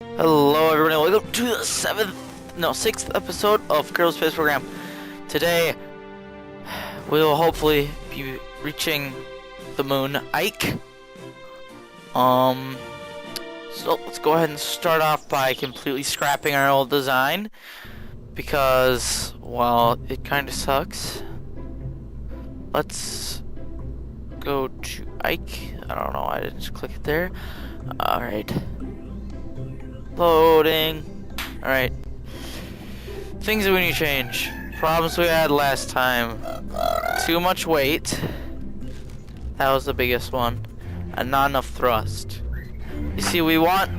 Hello everyone and welcome to the sixth episode of Kerbal Space Program. Today, we will hopefully be reaching the moon Ike. So let's go ahead and start off by completely scrapping our old design. Because, well, it kinda sucks. Let's go to Ike. I don't know, I didn't just click it there. Alright. Loading. Alright. Things that we need to change. Problems we had last time. Too much weight. That was the biggest one. And not enough thrust. You see, we want...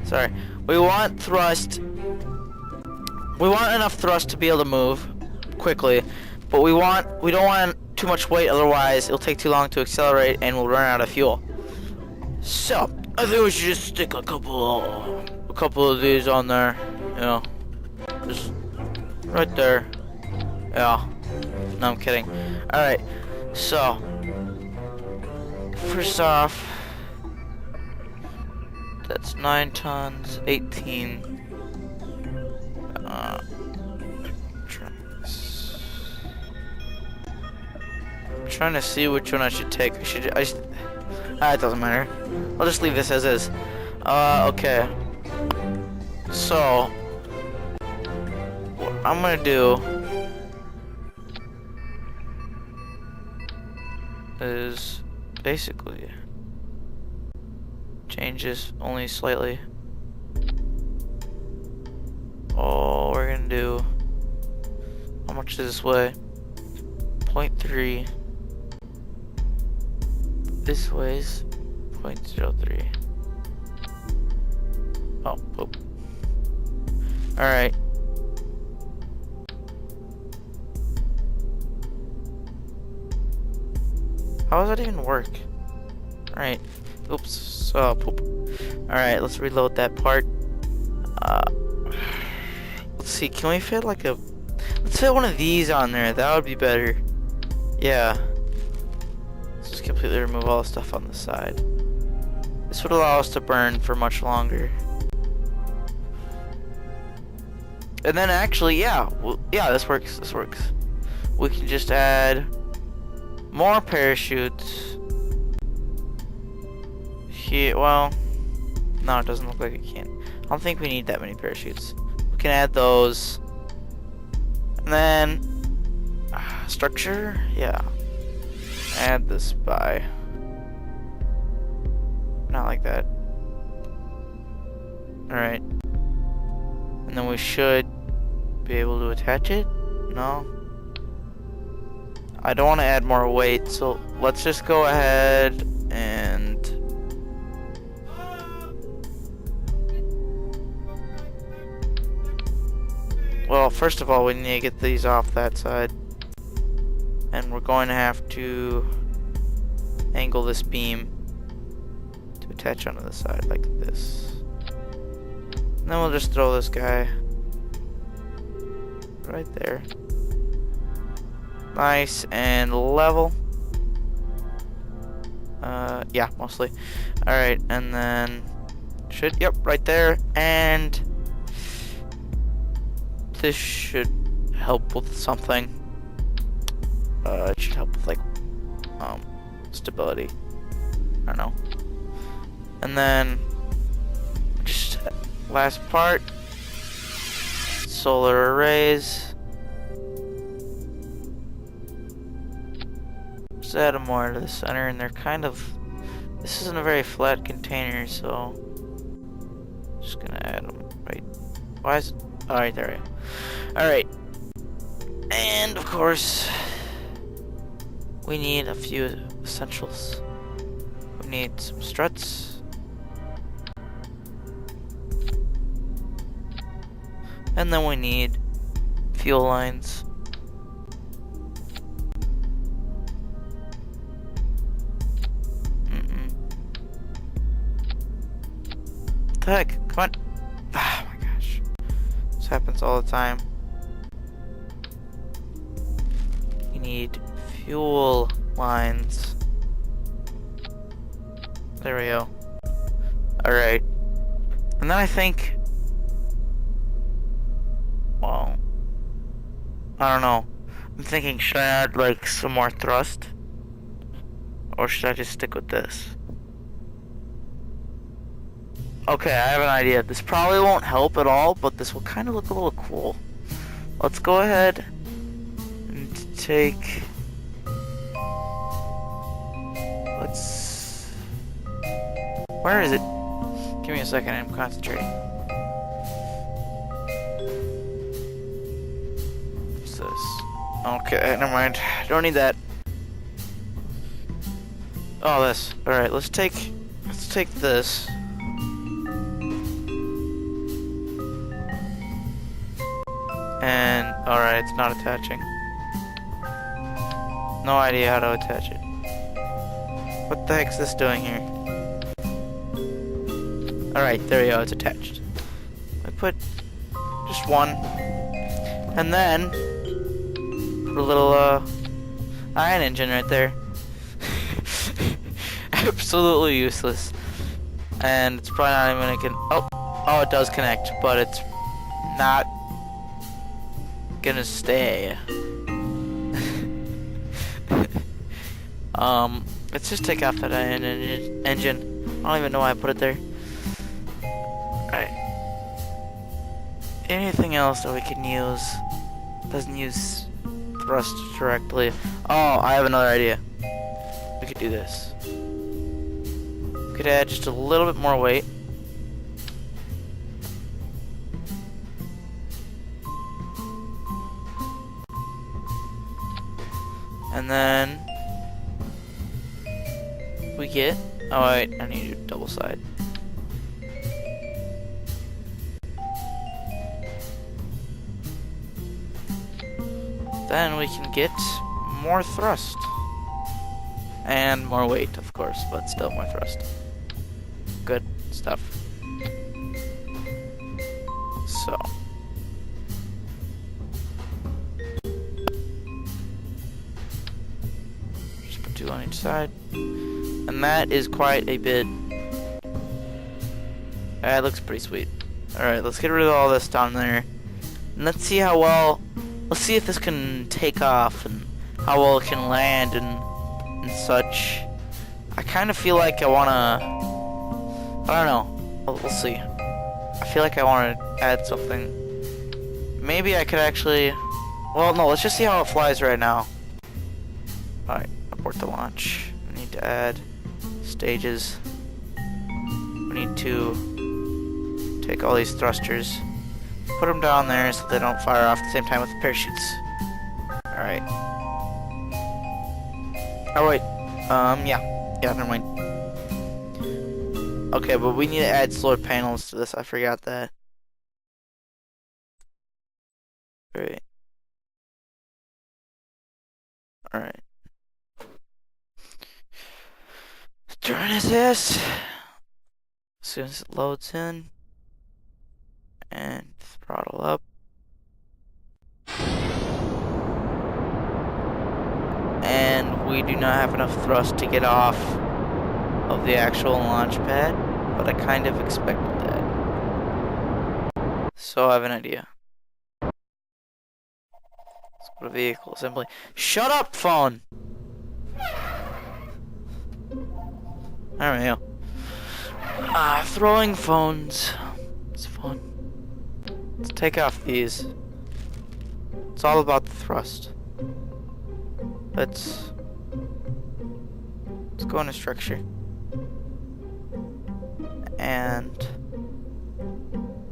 Sorry. We want thrust... We want enough thrust to be able to move quickly. But we don't want too much weight, otherwise it'll take too long to accelerate and we'll run out of fuel. So, I think we should just stick a couple of these on there, you know, just right there. Yeah, no, I'm kidding. All right, so first off, that's 9 tons, 18. I'm trying to see which one I should take. It doesn't matter. I'll just leave this as is. Okay. So, what I'm gonna do is basically change this only slightly. All we're gonna do, how much does this weigh? 0.3. This weighs 0.03. Oh, whoop. Alright. How does that even work? Alright. Oops. Oh, poop. Alright, let's reload that part. Let's see, can we fit like a... Let's fit one of these on there, that would be better. Yeah. Let's just completely remove all the stuff on the side. This would allow us to burn for much longer. And then actually, yeah, yeah, this works, We can just add more parachutes. Here, well, no, it doesn't look like it can. I don't think we need that many parachutes. We can add those. And then, structure, yeah. Add this by. Not like that. Alright. And then we should be able to attach it? No? I don't want to add more weight, so let's just go ahead and... Well, first of all, we need to get these off that side. And we're going to have to angle this beam to attach onto the side like this. And then we'll just throw this guy right there. Nice and level. Yeah, mostly. Alright, and then yep, right there. And this should help with something. It should help with like stability. I don't know. And then just last part, solar arrays. Just add them more to the center, and they're kind of, this isn't a very flat container, so just gonna add them right. Why is it? Alright, there we go. Alright. And of course, we need a few essentials. We need some struts. And then we need fuel lines. What the heck? Come on. Oh my gosh. This happens all the time. We need fuel lines. There we go. Alright. And then I think, well, I don't know. I'm thinking, should I add like some more thrust? Or should I just stick with this? Okay, I have an idea. This probably won't help at all, but this will kind of look a little cool. Let's go ahead and take... Let's... Where is it? Give me a second, I'm concentrating. What's this? Okay, never mind. Don't need that. Oh, this. Alright, let's take this. And, alright, it's not attaching. No idea how to attach it. What the heck's this doing here? Alright, there we go, it's attached. I put just one. And then, put a little, iron engine right there. Absolutely useless. And it's probably not even gonna oh, it does connect, but it's not gonna stay. Let's just take off that engine. I don't even know why I put it there. Alright. Anything else that we can use doesn't use thrust directly. Oh, I have another idea. We could do this. We could add just a little bit more weight. And then we get, oh wait, I need to do double side. Then we can get more thrust. And more weight, of course, but still more thrust. Good stuff. So. Just put two on each side. And that is quite a bit. That looks pretty sweet. Alright, let's get rid of all this down there. And let's see how well, let's see if this can take off and how well it can land and such. I kind of feel like I wanna, I don't know, we'll see. I feel like I want to add something. Maybe I could actually, well no, let's just see how it flies right now. Alright, abort the launch. We need to add stages. We need to take all these thrusters, put them down there so they don't fire off at the same time with the parachutes. Alright. Oh wait, yeah, never mind. Okay, but we need to add solar panels to this, I forgot that. Alright. Alright. Turn this as soon as it loads in. And throttle up. And we do not have enough thrust to get off of the actual launch pad, but I kind of expected that. So I have an idea. Let's go to vehicle assembly. Shut up, phone! There we go. Throwing phones. It's fun. Let's take off these. It's all about the thrust. Let's go into structure. And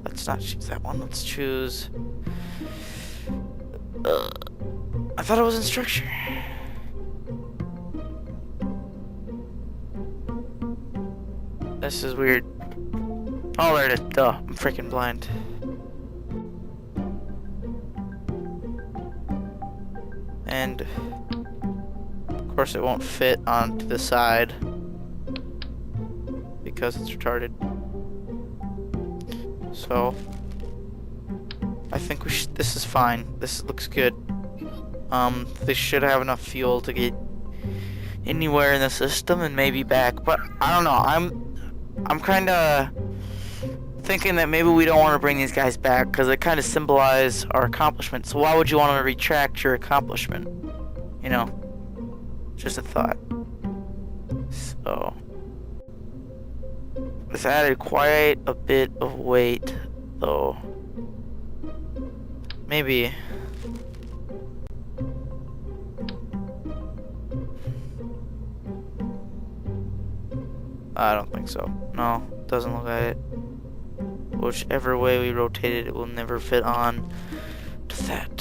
let's not choose that one. Let's choose. I thought it was in structure. This is weird. Oh, there it is. Duh. I'm freaking blind. And of course it won't fit onto the side because it's retarded. So I think we should, this is fine. This looks good. This should have enough fuel to get anywhere in the system and maybe back, but I don't know. I'm kind of thinking that maybe we don't want to bring these guys back because they kind of symbolize our accomplishment. So why would you want to retract your accomplishment? You know, just a thought. So this added quite a bit of weight, though. Maybe. I don't think so. No, doesn't look like it. Whichever way we rotate it, it will never fit on to that.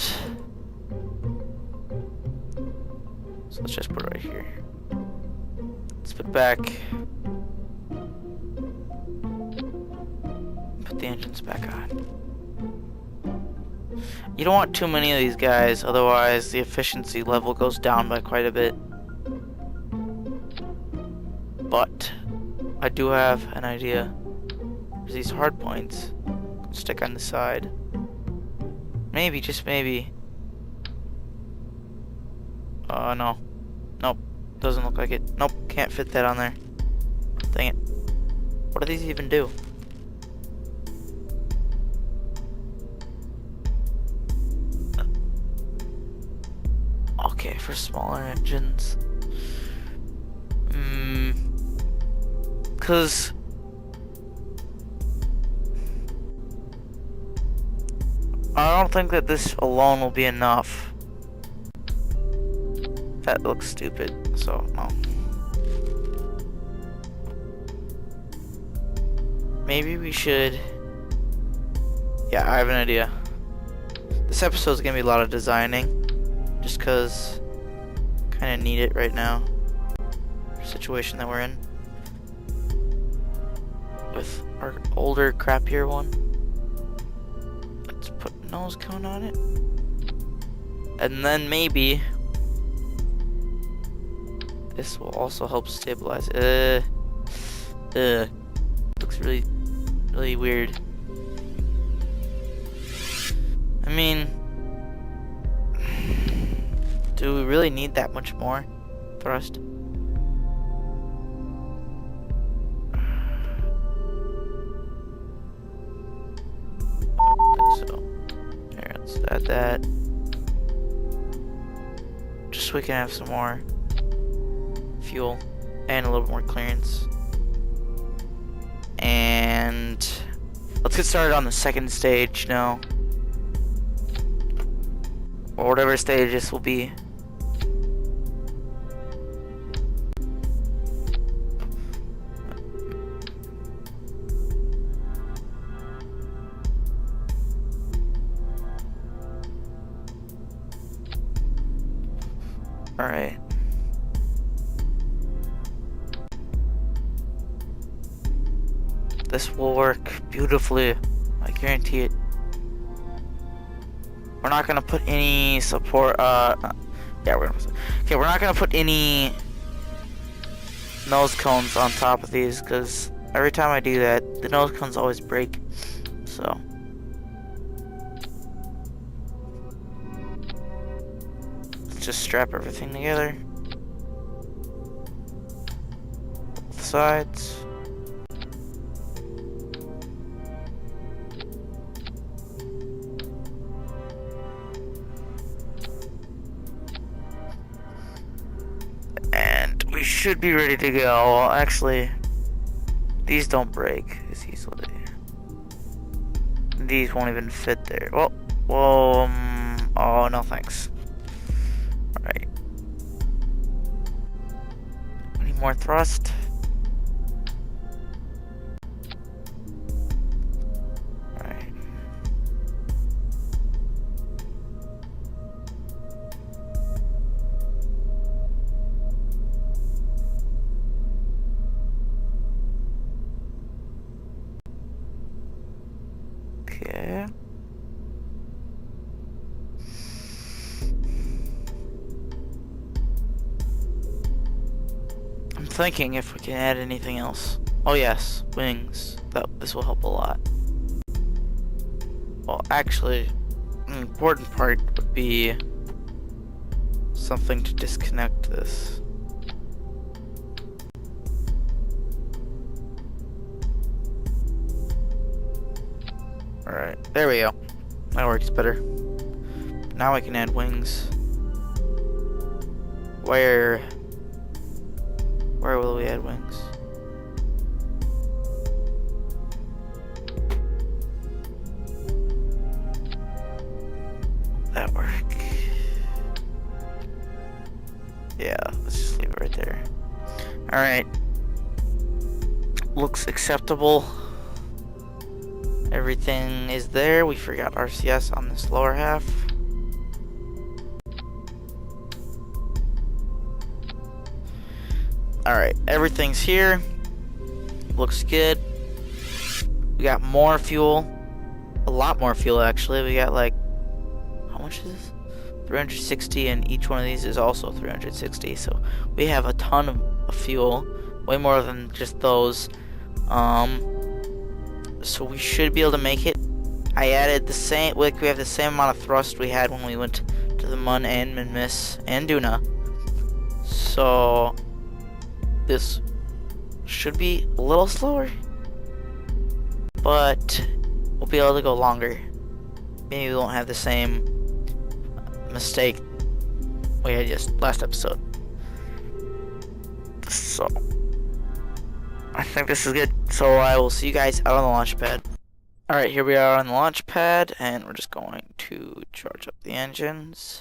So let's just put it right here. Let's put back. Put the engines back on. You don't want too many of these guys, otherwise the efficiency level goes down by quite a bit. But I do have an idea. There's these hard points. Stick on the side. Maybe, just maybe. No. Nope. Doesn't look like it. Nope, can't fit that on there. Dang it. What do these even do? Okay, for smaller engines. Cause I don't think that this alone will be enough. That looks stupid, so no. Maybe we should... Yeah, I have an idea. This episode's gonna be a lot of designing, just cause I kinda need it right now. The situation that we're in. With our older, crappier one. Let's put nose cone on it. And then maybe this will also help stabilize. Looks really weird. I mean, do we really need that much more thrust? Add that just so we can have some more fuel and a little more clearance. And let's get started on the second stage now, or whatever stage this will be. Alright. This will work beautifully. I guarantee it. We're not gonna put any support, yeah, we're not gonna put any nose cones on top of these, because every time I do that, the nose cones always break. So. Just strap everything together. Both sides. And we should be ready to go. Actually, these don't break as easily. These won't even fit there. Well, oh no thanks. Right. Need more thrust. Right. Okay. I'm thinking if we can add anything else. Oh yes, wings. This will help a lot. Well, actually, an important part would be something to disconnect this. Alright, there we go. That works better. Now I can add wings. Where will we add wings? That work. Yeah, let's just leave it right there. Alright. Looks acceptable. Everything is there. We forgot RCS on this lower half. Alright, everything's here. Looks good. We got more fuel. A lot more fuel, actually. We got like... How much is this? 360, and each one of these is also 360. So we have a ton of fuel. Way more than just those. So we should be able to make it. I added the same... Like, we have the same amount of thrust we had when we went to the Mun and Minmis and Duna. So... This should be a little slower, but we'll be able to go longer. Maybe we won't have the same mistake we had just last episode. So, I think this is good. So I will see you guys out on the launch pad. Alright, here we are on the launch pad, and we're just going to charge up the engines.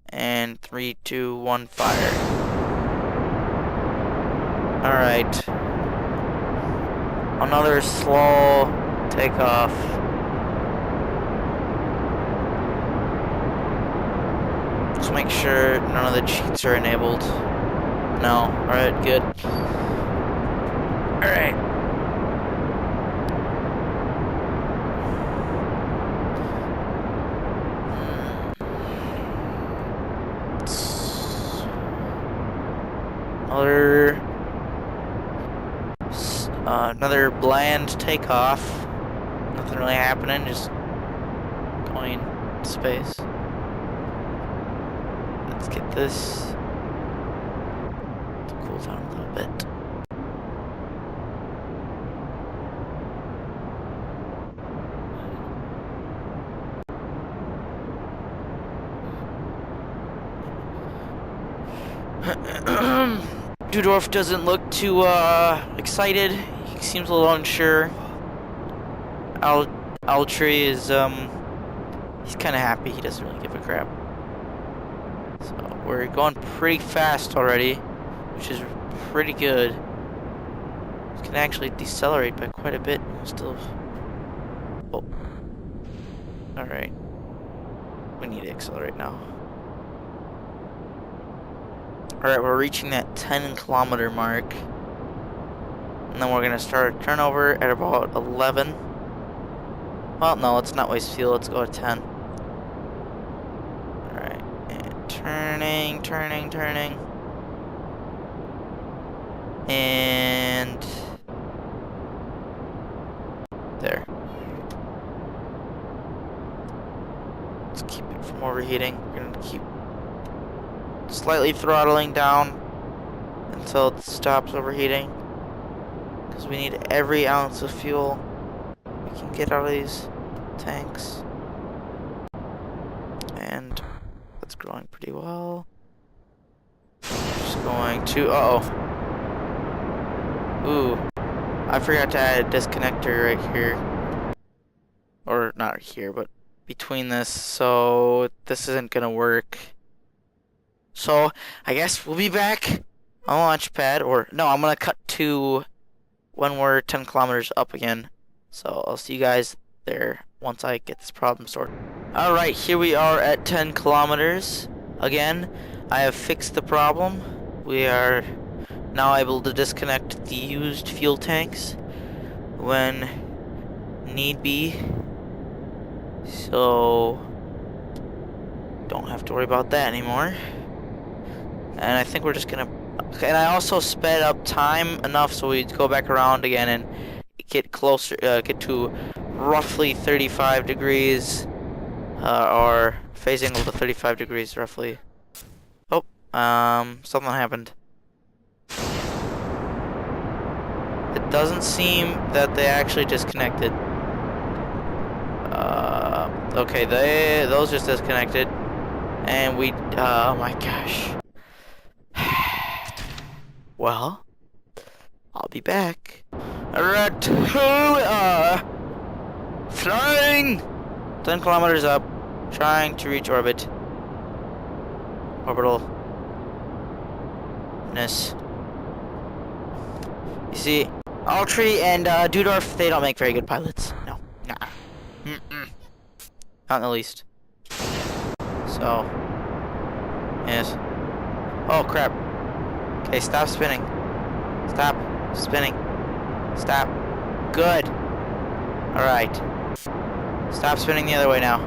And 3, 2, 1, fire. Alright. Another slow takeoff. Just make sure none of the cheats are enabled. No. Alright, good. Alright. Another bland takeoff. Nothing really happening, just going to space. Let's get this to cool down a little bit. Dudorf doesn't look too excited. He seems a little unsure. Altry is he's kind of happy. He doesn't really give a crap. So we're going pretty fast already, which is pretty good. We can actually decelerate by quite a bit. We'll still. Oh. All right. We need to accelerate now. Alright, we're reaching that 10-kilometer mark. And then we're going to start a turnover at about 11. Well, no, let's not waste fuel. Let's go at 10. Alright, and turning. And... there. Let's keep it from overheating. We're going to keep slightly throttling down until it stops overheating, because we need every ounce of fuel we can get out of these tanks, and that's growing pretty well. Just going to ooh, I forgot to add a disconnector right here, or not here, but between this, so this isn't gonna work. So, I guess we'll be back on the launch pad, or no, I'm gonna cut to when we're 10 kilometers up again. So, I'll see you guys there once I get this problem sorted. Alright, here we are at 10 kilometers. Again, I have fixed the problem. We are now able to disconnect the used fuel tanks when need be. So, don't have to worry about that anymore. And I think we're just gonna... And I also sped up time enough so we'd go back around again and get closer, get to roughly 35 degrees, or phase angle to 35 degrees roughly. Oh, something happened. It doesn't seem that they actually disconnected. Okay, those just disconnected. And we, oh my gosh. Well, I'll be back. Alright, here we are. Flying! 10 kilometers up, trying to reach orbit. Orbitalness. You see, Altry and Dudorf, they don't make very good pilots. No. Nah. Not in the least. So, yes. Oh crap. Okay, stop spinning. Stop spinning. Stop. Good. Alright. Stop spinning the other way now.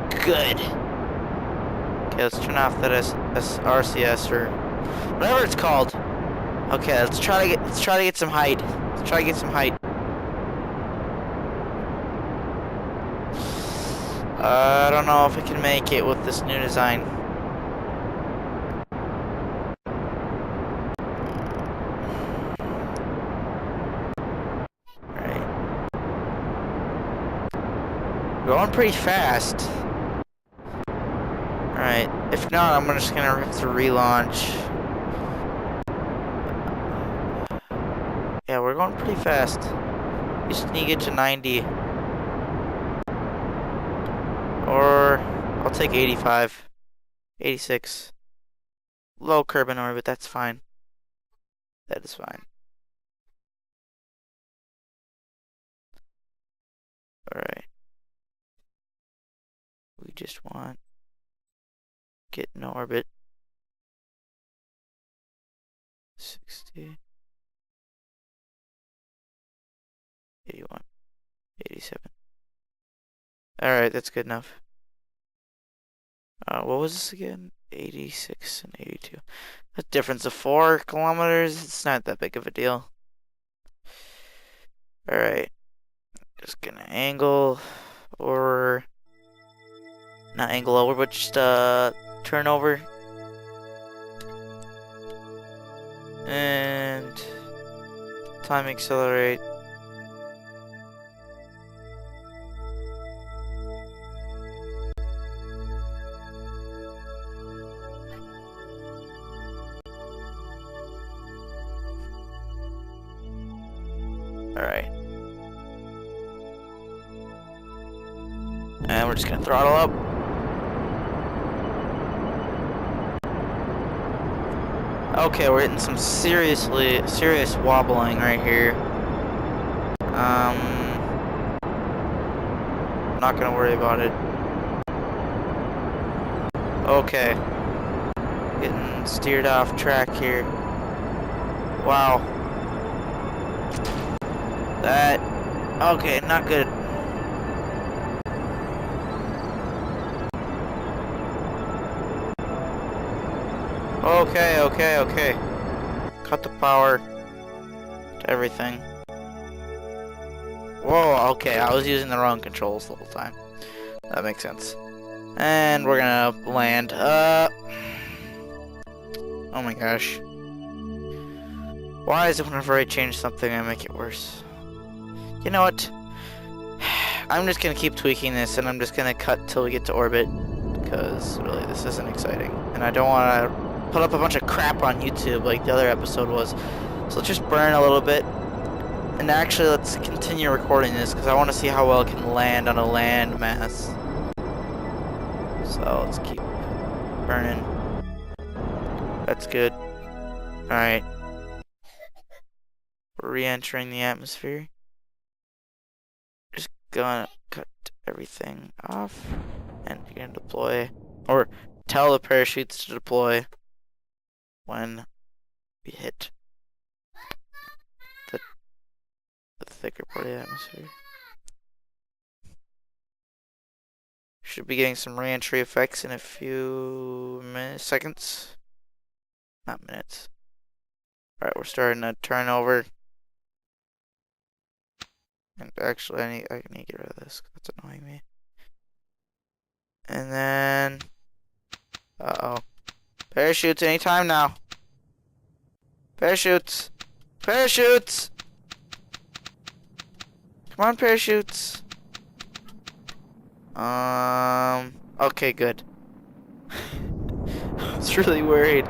Good. Okay, let's turn off that RCS or whatever it's called. Okay, let's try to get some height. Let's try to get some height. I don't know if I can make it with this new design. Alright. Going pretty fast. Alright. If not, I'm just gonna have to relaunch. Yeah, we're going pretty fast. Just need to get to 90. Or I'll take 85. 86. Low Kerbal orbit, that's fine. That is fine. Alright. We just want get in orbit. 60. 81. 87. Alright, that's good enough. What was this again? 86 and 82. A difference of 4 kilometers. It's not that big of a deal. Alright. Just gonna angle or not angle over, but just turn over. And time accelerate. Alright. And we're just gonna throttle up. Okay, we're hitting some serious wobbling right here. I'm not gonna worry about it. Okay. Getting steered off track here. Wow. That, okay, not good. Okay. Cut the power to everything. Whoa, okay, I was using the wrong controls the whole time. That makes sense. And we're gonna land. Oh my gosh. Why is it whenever I change something I make it worse? You know what? I'm just gonna keep tweaking this and I'm just gonna cut till we get to orbit. Because really this isn't exciting. And I don't wanna put up a bunch of crap on YouTube like the other episode was. So let's just burn a little bit. And actually let's continue recording this because I want to see how well it can land on a land mass. So let's keep burning. That's good. Alright. We're re-entering the atmosphere. Just gonna cut everything off. And you're gonna deploy. Or tell the parachutes to deploy when we hit the thicker part of the atmosphere. Should be getting some re-entry effects in a few seconds. Not minutes. Alright, we're starting to turn over. And actually, I need to get rid of this. That's annoying me. And then... Uh-oh. Parachutes anytime now. Parachutes. Parachutes! Come on, parachutes. Okay, good. I was really worried.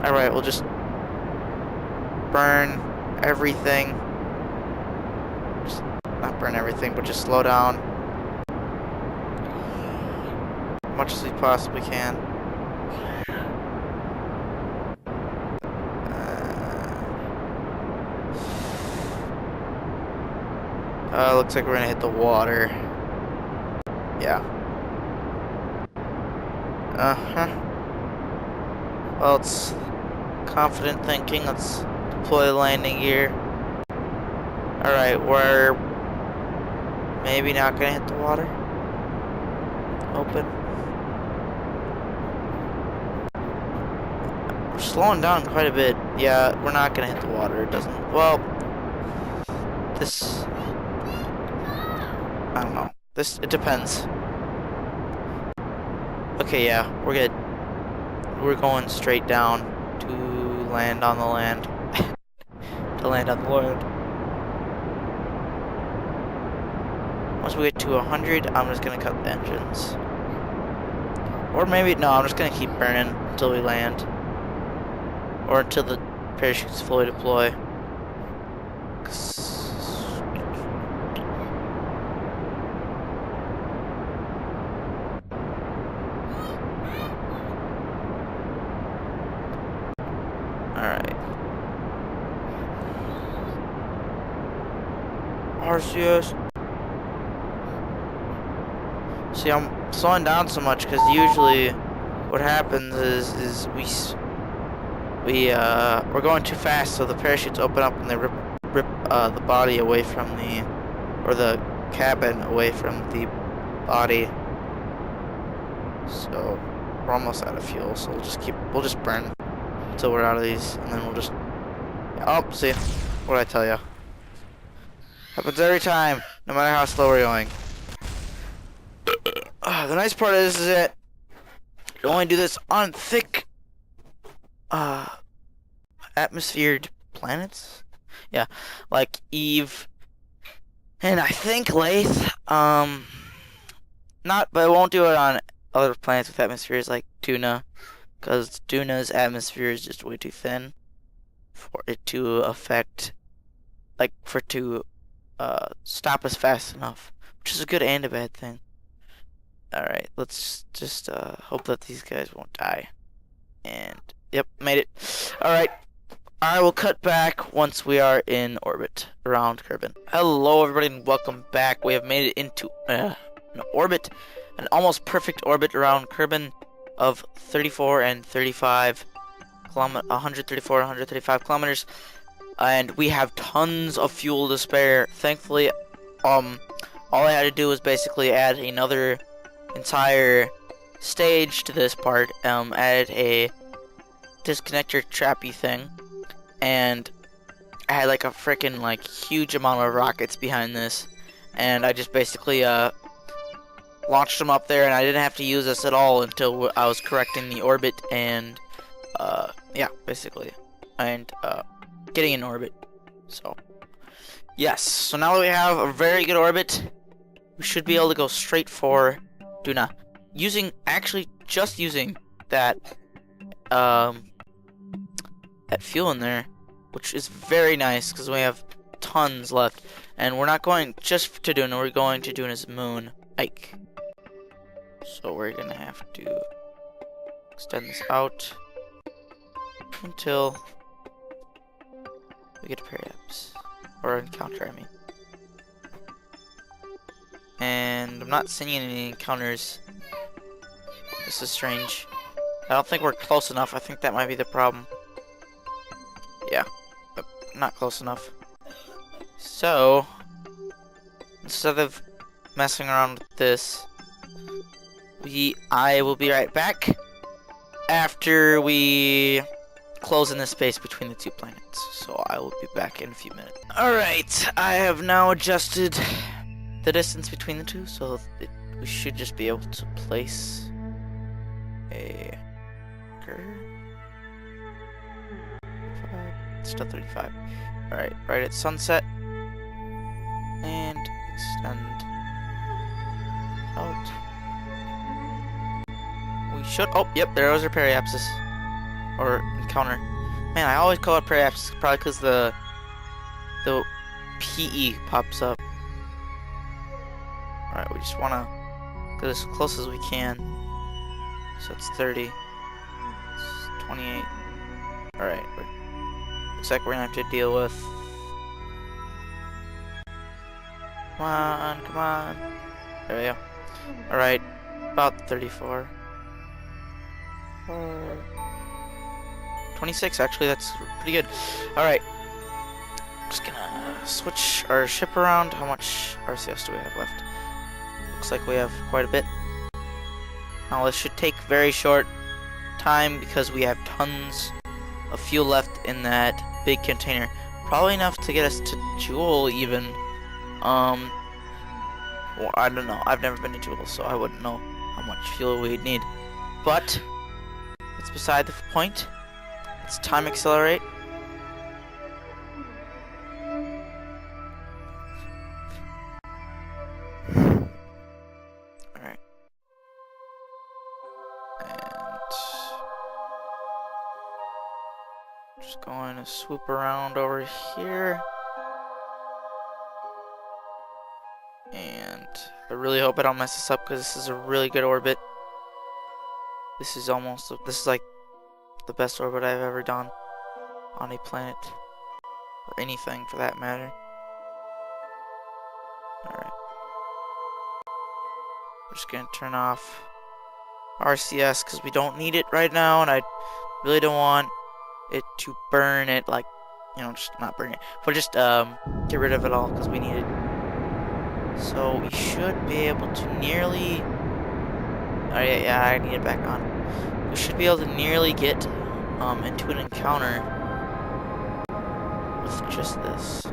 Alright, we'll just burn everything. Just not burn everything, but just slow down as much as we possibly can. Looks like we're gonna hit the water. Yeah. Uh-huh. Well, it's confident thinking. Let's deploy the landing gear. Alright, we're maybe not gonna hit the water. Open. We're slowing down quite a bit. Yeah, we're not gonna hit the water. It doesn't. Well, this. I don't know. It depends. Okay, yeah, we're good. We're going straight down to land on the land. To land on the land. Once we get to 100, I'm just gonna cut the engines. Or maybe, no, I'm just gonna keep burning until we land. Or until the parachutes fully deploy. Alright. RCS. See, I'm slowing down so much because usually what happens is we're going too fast, so the parachutes open up and they rip the body away from the cabin away from the body. So we're almost out of fuel, so we'll just burn until we're out of these, and then we'll just, oh, see, what'd I tell you? Happens every time, no matter how slow we're going. The nice part is that you only do this on thick, atmosphered planets. Yeah, like Eve, and I think Lathe. But I won't do it on other planets with atmospheres like Tuna. Because Tuna's atmosphere is just way too thin for it to affect, like, for it to stop us fast enough, which is a good and a bad thing. Alright, let's just hope that these guys won't die. And, yep, made it. Alright, I will cut back once we are in orbit around Kerbal. Hello, everybody, and welcome back. We have made it into an orbit, an almost perfect orbit around Kerbal of 34 and 35 134 and 135 kilometers, and we have tons of fuel to spare. Thankfully, all I had to do was basically add another entire stage to this part. Added a disconnector trappy thing, and I had like a freaking like huge amount of rockets behind this, and I just basically launched them up there, and I didn't have to use this at all until I was correcting the orbit and yeah, basically, and getting in orbit. So yes, so now that we have a very good orbit, we should be able to go straight for Duna, just using that that fuel in there, which is very nice because we have tons left, and we're not going just to Duna, we're going to Duna's moon, Ike. So we're gonna have to extend this out until we get a periapse, or encounter, I mean. And I'm not seeing any encounters. This is strange. I don't think we're close enough. I think that might be the problem. Yeah, but not close enough. So instead of messing around with this, I will be right back after we close in the space between the two planets. So I will be back in a few minutes. Alright, I have now adjusted the distance between the two, so we should just be able to place a marker. Still 35. Alright, right at sunset. And extend. out. We should. Oh, yep, there was our periapsis. Or encounter. Man, I always call it periapsis, probably because the PE pops up. Alright, we just want to get as close as we can. So it's 30. It's 28. Alright, looks like we're going to have to deal with... Come on, come on. There we go. Alright, about 34. 26, actually, that's pretty good. Alright. Just gonna switch our ship around. How much RCS do we have left? Looks like we have quite a bit. Now this should take very short time because we have tons of fuel left in that big container. Probably enough to get us to Jewel even. Well, I don't know. I've never been to Jewel, so I wouldn't know how much fuel we'd need. But it's beside the point. Let's time accelerate. Alright. And just going to swoop around over here. And I really hope I don't mess this up because this is a really good orbit. This is like the best orbit I've ever done on a planet, or anything for that matter. Alright. We're just gonna turn off RCS because we don't need it right now, and I really don't want it to burn it, like, you know, just not burn it, but just get rid of it all because we need it. So we should be able to nearly... Oh yeah, I need it back on. We should be able to nearly get into an encounter with just this.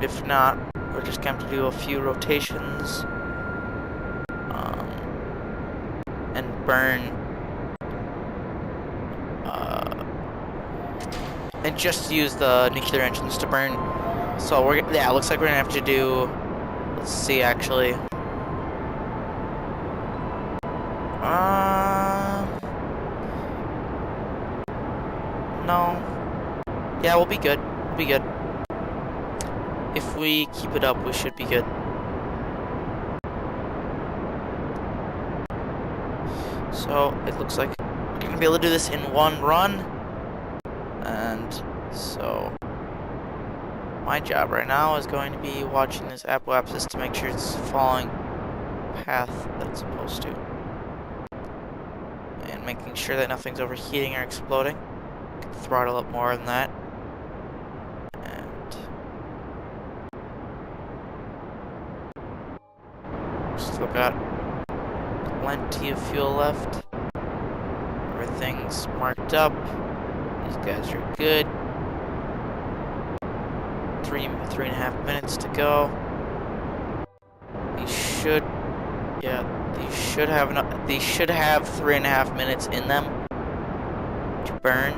If not, we're just going to have to do a few rotations and burn and just use the nuclear engines to burn. So we're it looks like we're gonna have to do. Let's see, actually. No. Yeah, we'll be good. We'll be good. If we keep it up, we should be good. So it looks like we're gonna be able to do this in one run. And so my job right now is going to be watching this apoapsis to make sure it's following the path that it's supposed to. And making sure that nothing's overheating or exploding. Can throttle up more than that. And still got plenty of fuel left. Everything's marked up. These guys are good. 3.5 minutes to go. These should have enough. These should have 3.5 minutes in them to burn.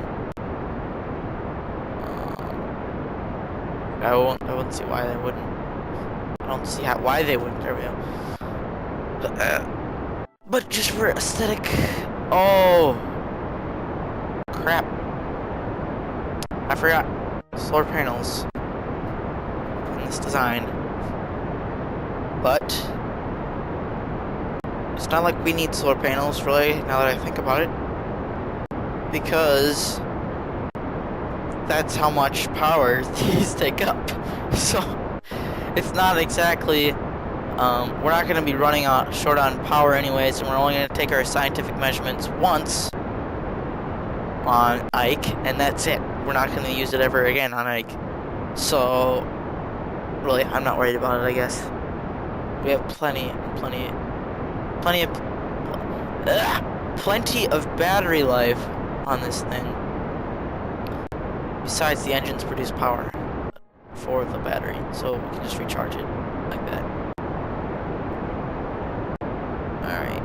I wouldn't see why they wouldn't. I don't see why they wouldn't. There we go. But just for aesthetic. Oh crap! I forgot solar panels in this design, but it's not like we need solar panels really, now that I think about it, because that's how much power these take up. So it's not exactly we're not going to be running short on power anyways, and we're only going to take our scientific measurements once on Ike, and that's it. We're not going to use it ever again on Ike. So, really, I'm not worried about it, I guess. We have plenty of battery life on this thing. Besides, the engines produce power for the battery, so we can just recharge it like that. Alright.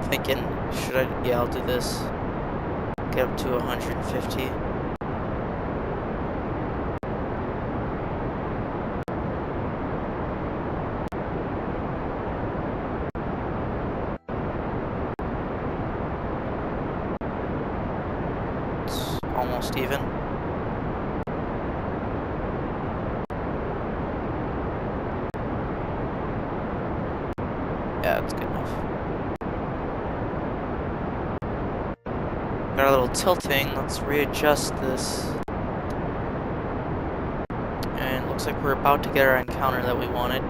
Thinking, should I? Yeah, I'll do this. get up to 150. It's almost even. Yeah, that's good enough. Got a little tilting. Let's readjust this. And looks like we're about to get our encounter that we wanted.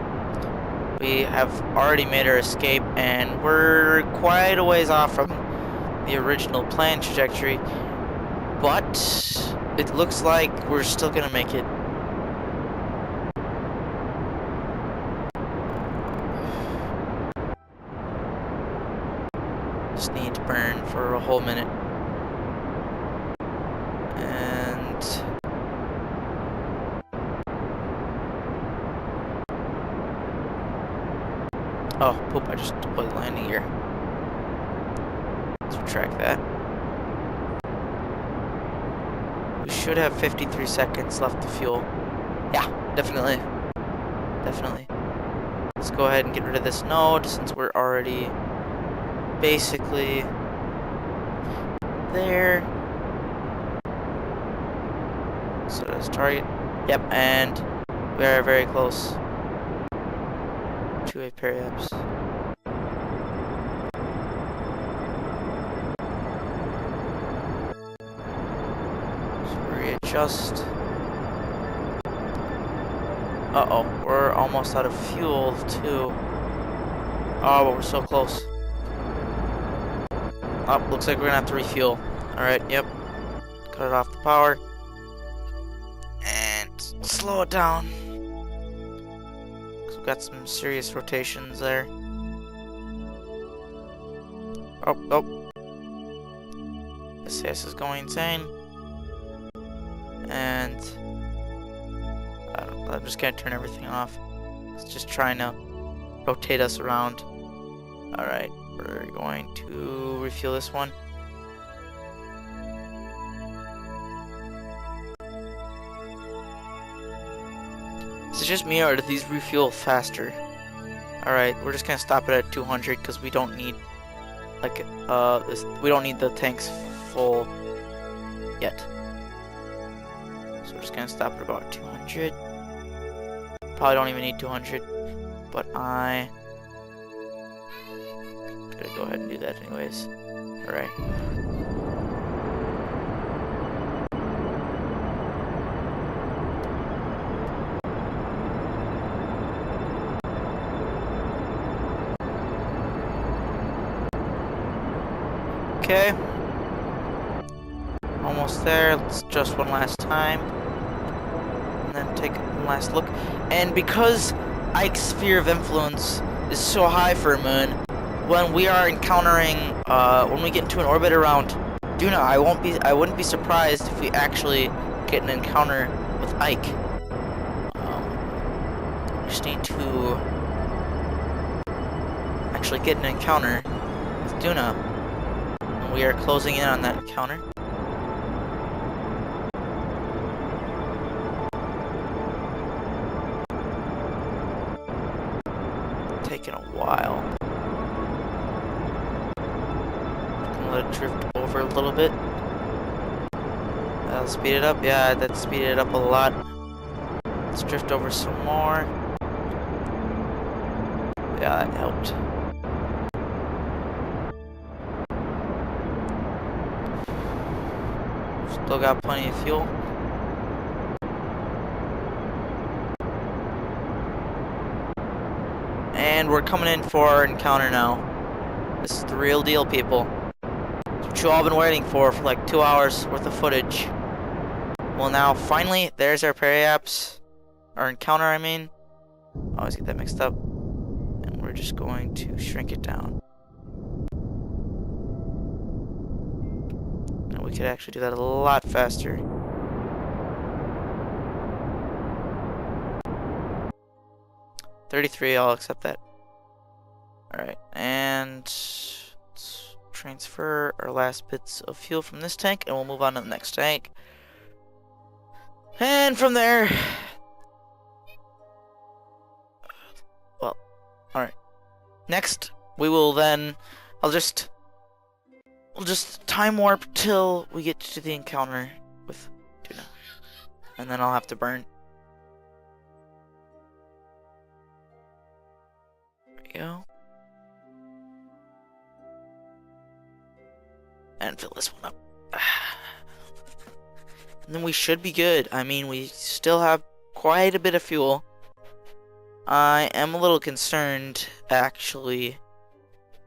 We have already made our escape, and we're quite a ways off from the original planned trajectory. But it looks like we're still gonna make it. Just need to burn for a whole minute. And oh, poop, I just deployed landing gear. Let's retract that. We should have 53 seconds left to fuel. Yeah, definitely. Definitely. Let's go ahead and get rid of this node since we're already basically there. So that's target. Yep, and we are very close to a periapse. So readjust. Uh-oh, we're almost out of fuel too. Oh, but we're so close. Oh, looks like we're gonna have to refuel. Alright, yep. Cut it off the power. And slow it down. We've got some serious rotations there. Oh, oh. SAS is going insane. And I'm just gonna turn everything off. It's just trying to rotate us around. Alright, we're going to refuel this one. Is it just me, or do these refuel faster? Alright, we're just gonna stop it at 200 because we don't need, like, we don't need the tanks full yet. So we're just gonna stop at about 200. Probably don't even need 200, but I gotta go ahead and do that anyways. Alright. Okay. Almost there. Let's adjust one last time. And then take one last look. And because Ike's sphere of influence is so high for a moon, when we are encountering, when we get into an orbit around Duna, I wouldn't be surprised if we actually get an encounter with Ike. We just need to actually get an encounter with Duna. And we are closing in on that encounter. Taking a while. Let it drift over a little bit. That'll speed it up. Yeah, that speeded it up a lot. Let's drift over some more. Yeah, that helped. Still got plenty of fuel. And we're coming in for our encounter now. This is the real deal, people. It's what you all been waiting for like 2 hours worth of footage. Well, now, finally, there's our periapse. Our encounter, I mean. I always get that mixed up. And we're just going to shrink it down. And we could actually do that a lot faster. $33, I'll accept that. Alright, and let's transfer our last bits of fuel from this tank, and we'll move on to the next tank. And from there, well, alright. Next, we will then, we'll just time warp till we get to the encounter with tuna. And then I'll have to burn. There we go. And fill this one up. And then we should be good. I mean, we still have quite a bit of fuel. I am a little concerned, actually,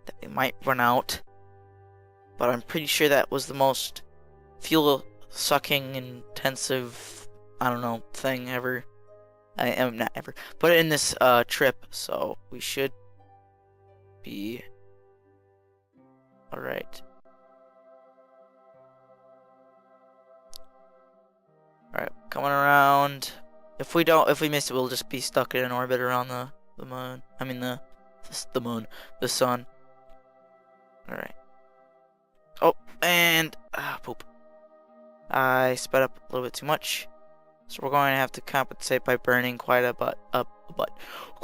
that we might run out. But I'm pretty sure that was the most fuel-sucking, intensive, I don't know, thing ever. I am not ever. But in this trip, so we should be alright. Alright, coming around. If we miss it, we'll just be stuck in an orbit around the moon. I mean the sun. Alright. Oh, and poop. I sped up a little bit too much. So we're going to have to compensate by burning quite a bit.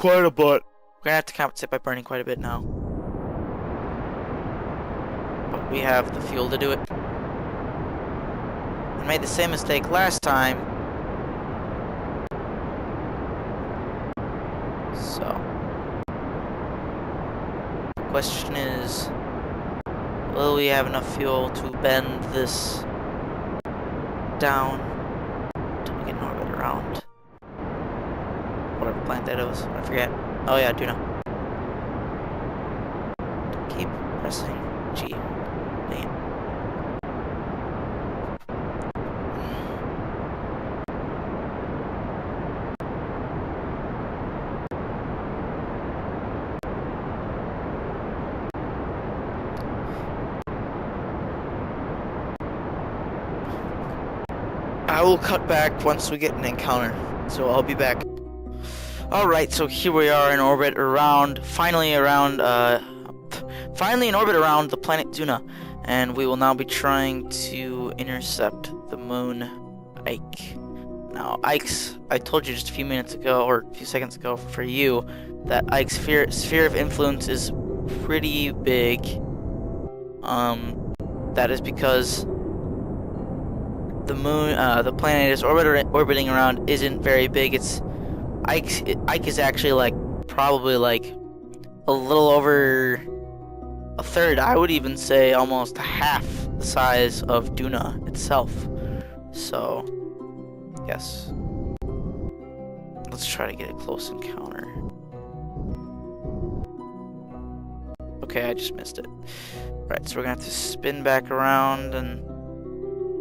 We're gonna have to compensate by burning quite a bit now. But we have the fuel to do it. I made the same mistake last time. So, the question is, will we have enough fuel to bend this down until we get an orbit around whatever planet that was? I forget. Oh yeah, Duna. Keep pressing G. Dang it. I will cut back once we get an encounter, so I'll be back. Alright, so here we are in orbit around, finally in orbit around the planet Duna, and we will now be trying to intercept the moon Ike. Now, Ike's, I told you just a few minutes ago, or a few seconds ago for you, that Ike's sphere of influence is pretty big. That is because the moon, the planet is orbiting around isn't very big. It's Ike is actually like probably like a little over a third. I would even say almost half the size of Duna itself. So, yes. Let's try to get a close encounter. Okay, I just missed it. Right, so we're gonna have to spin back around, and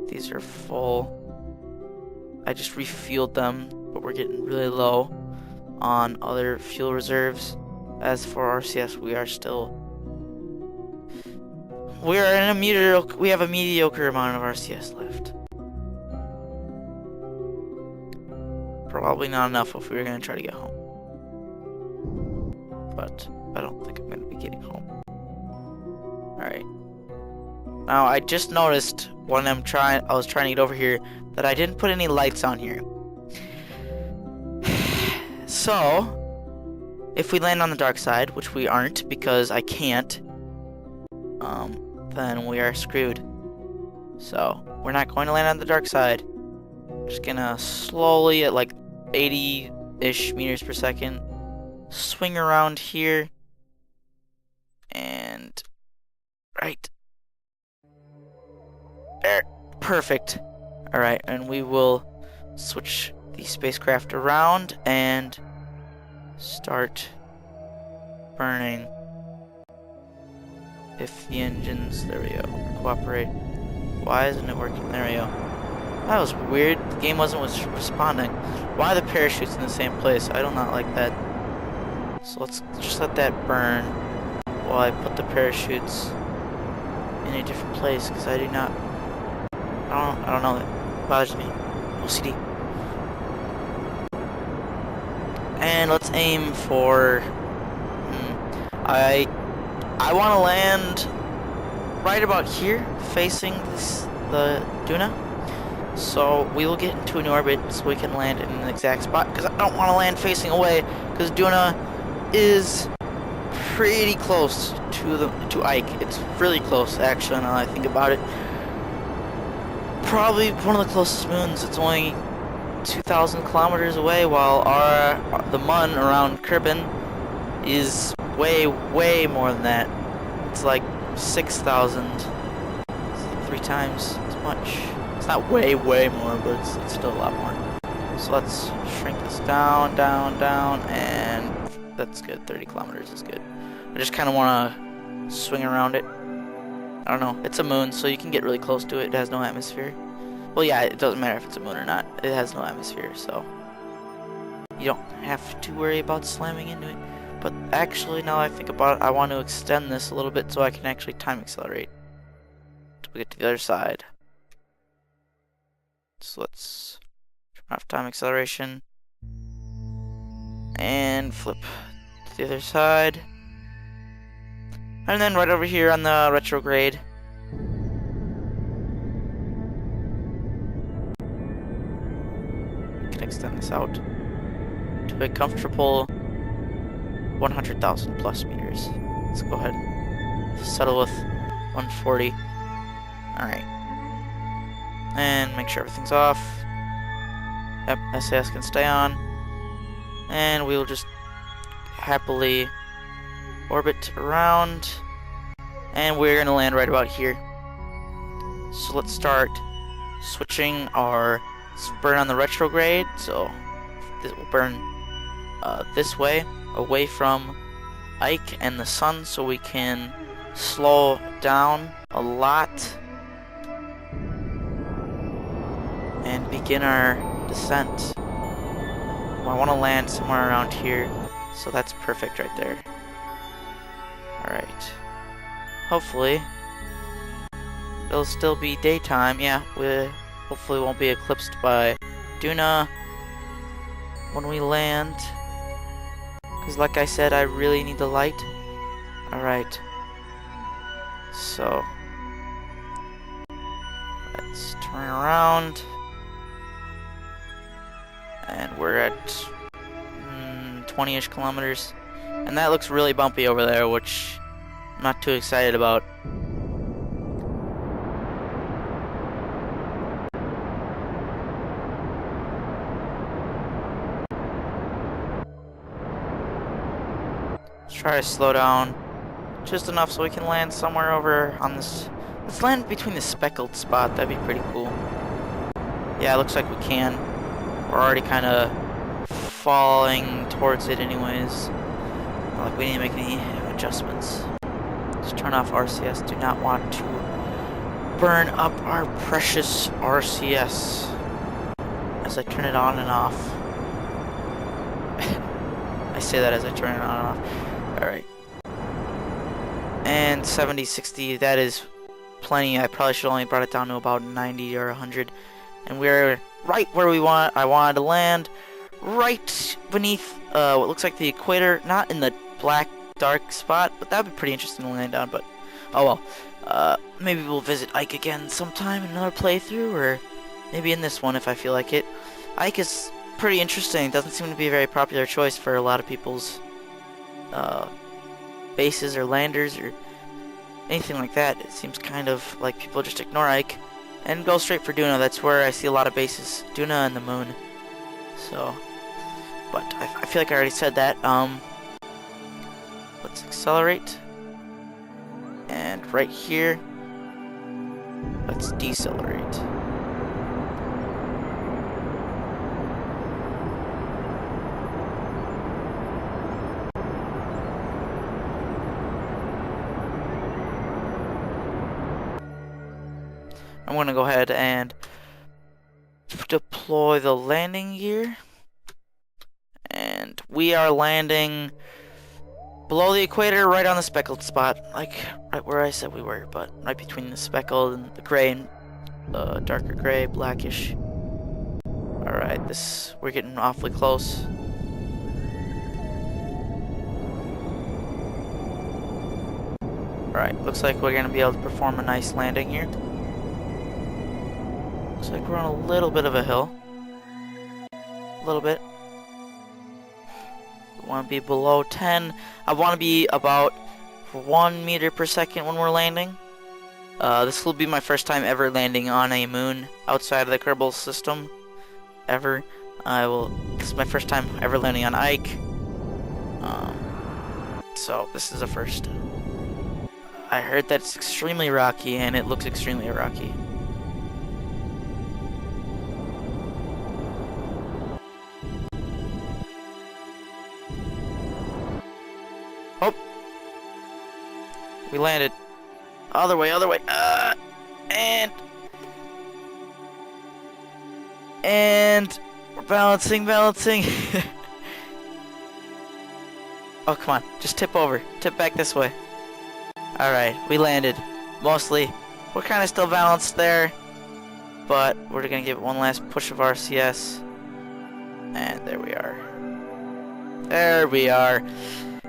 these are full. I just refueled them, but we're getting really low on other fuel reserves. As for RCS, we are in a mediocre amount of RCS left. Probably not enough if we were gonna try to get home. But I don't think I'm gonna be getting home. Alright. Now I just noticed when I was trying to get over here that I didn't put any lights on here. So, if we land on the dark side, which we aren't because I can't, then we are screwed. So, we're not going to land on the dark side. We're just gonna slowly, at like 80-ish meters per second, swing around here, and right there, perfect. All right, and we will switch the spacecraft around and start burning. If the engines, there we go, cooperate. Why isn't it working? There we go. That was weird. The game wasn't responding. Why are the parachutes in the same place? I do not like that. So let's just let that burn while I put the parachutes in a different place, because I do not. I don't know. It bothers me. OCD. And let's aim for. I want to land right about here, facing the Duna. So we will get into an orbit so we can land in the exact spot, because I don't want to land facing away, because Duna is pretty close to Ike. It's really close, actually, now that I think about it. Probably one of the closest moons. It's only 2,000 kilometers away, while the Mun around Kerbal is way more than that. It's like 6,000. It's like 3 times as much. It's not way more, but it's still a lot more. So let's shrink this down, and that's good. 30 kilometers is good. I just kind of want to swing around it. I don't know. It's a moon, so you can get really close to it. It has no atmosphere. Well, yeah, it doesn't matter if it's a moon or not. It has no atmosphere, so you don't have to worry about slamming into it. But actually, now that I think about it, I want to extend this a little bit so I can actually time accelerate until we get to the other side. So let's turn off time acceleration and flip to the other side. And then right over here on the retrograde, we can extend this out to a comfortable 100,000 plus meters. Let's go ahead and settle with 140. Alright. And make sure everything's off. Yep, SAS can stay on. And we'll just happily orbit around. And we're going to land right about here. So let's start switching our burn on the retrograde. So this will burn this way, away from Ike and the sun, so we can slow down a lot and begin our descent. Well, I want to land somewhere around here, so that's perfect right there. Alright. Hopefully it'll still be daytime. Yeah, we hopefully won't be eclipsed by Duna when we land, because like I said, I really need the light. Alright, so let's turn around, and we're at 20-ish kilometers, and that looks really bumpy over there, which I'm not too excited about. Try to slow down just enough so we can land somewhere over on this. Let's land between the speckled spot. That'd be pretty cool. Yeah, it looks like we can. We're already kind of falling towards it anyways. Not like we need to make any adjustments. Just turn off RCS. Do not want to burn up our precious RCS as I turn it on and off. I say that as I turn it on and off. Alright. And 70, 60, that is plenty. I probably should only brought it down to about 90 or 100. And we're right where I wanted to land. Right beneath what looks like the equator. Not in the black, dark spot, but that would be pretty interesting to land on, but oh well. Maybe we'll visit Ike again sometime in another playthrough, or maybe in this one if I feel like it. Ike is pretty interesting. Doesn't seem to be a very popular choice for a lot of people's bases or landers or anything like that. It seems kind of like people just ignore Ike and go straight for Duna. That's where I see a lot of bases. Duna and the moon. So, but I feel like I already said that. Let's accelerate. And right here, let's decelerate. I'm going to go ahead and deploy the landing gear. And we are landing below the equator, right on the speckled spot. Like, right where I said we were, but right between the speckled and the gray and darker gray, blackish. Alright, we're getting awfully close. Alright, looks like we're gonna be able to perform a nice landing here. Looks like we're on a little bit of a hill. A little bit. We want to be below 10. I want to be about 1 meter per second when we're landing. This will be my first time ever landing on a moon outside of the Kerbal system. Ever. This is my first time ever landing on Ike. So this is a first. I heard that it's extremely rocky, and it looks extremely rocky. Oh! We landed. Other way, other way. And we're balancing. Oh, come on. Just tip over. Tip back this way. Alright, we landed. Mostly. We're kind of still balanced there. But we're going to give it one last push of RCS. And there we are. There we are.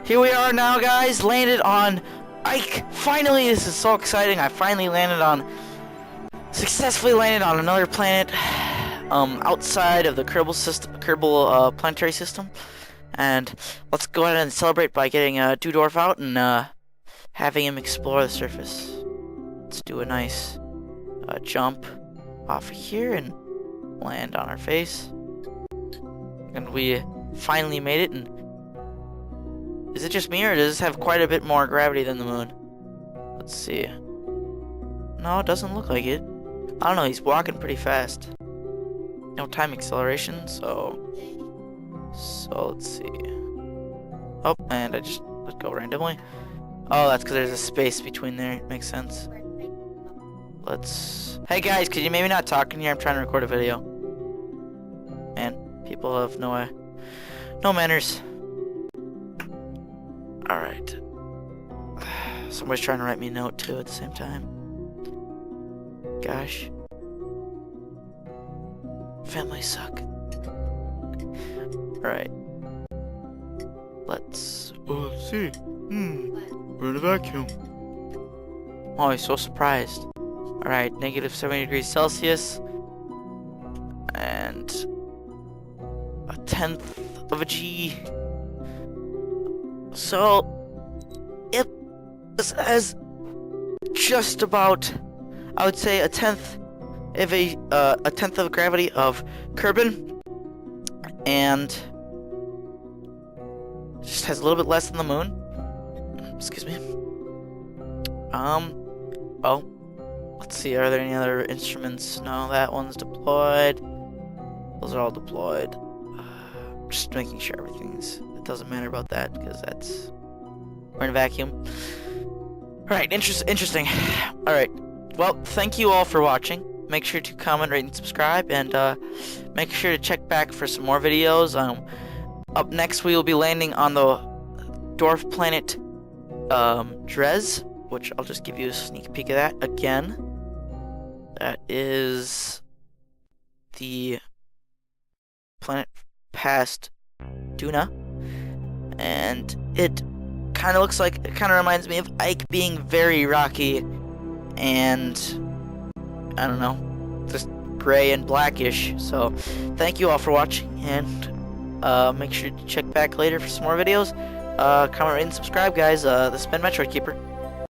Here we are now, guys. Landed on Ike. Finally, this is so exciting. I finally successfully landed on another planet. Outside of the Kerbal planetary system. And let's go ahead and celebrate by getting Dudorf out and having him explore the surface. Let's do a nice jump off of here and land on our face. And we finally made it. And is it just me, or does this have quite a bit more gravity than the moon? Let's see. No, it doesn't look like it. I don't know, he's walking pretty fast. No time acceleration, so let's see. Oh, and I just let go randomly. Oh, that's because there's a space between there. It makes sense. Hey guys, could you maybe not talk in here? I'm trying to record a video. Man, people have no manners. Alright. Somebody's trying to write me a note too at the same time. Gosh. Families suck. Alright. Let's see. We're in a vacuum. Oh, he's so surprised. Alright, negative 70 degrees Celsius. And 1/10 of a G. So, yep, this has just about, I would say, a tenth of gravity of Kerbal, and just has a little bit less than the moon. Excuse me. Oh, let's see. Are there any other instruments? No, that one's deployed. Those are all deployed. Just making sure it doesn't matter about that because we're in a vacuum. All right, interesting. All right. Well, thank you all for watching. Make sure to comment, rate, and subscribe, and make sure to check back for some more videos. Up next, we will be landing on the dwarf planet Drez, which I'll just give you a sneak peek of that again. That is the planet past Duna, and it kind of reminds me of Ike being very rocky and I don't know, just gray and blackish. So thank you all for watching, and make sure to check back later for some more videos. Comment, rate, and subscribe, guys. This has been Metroid Keeper.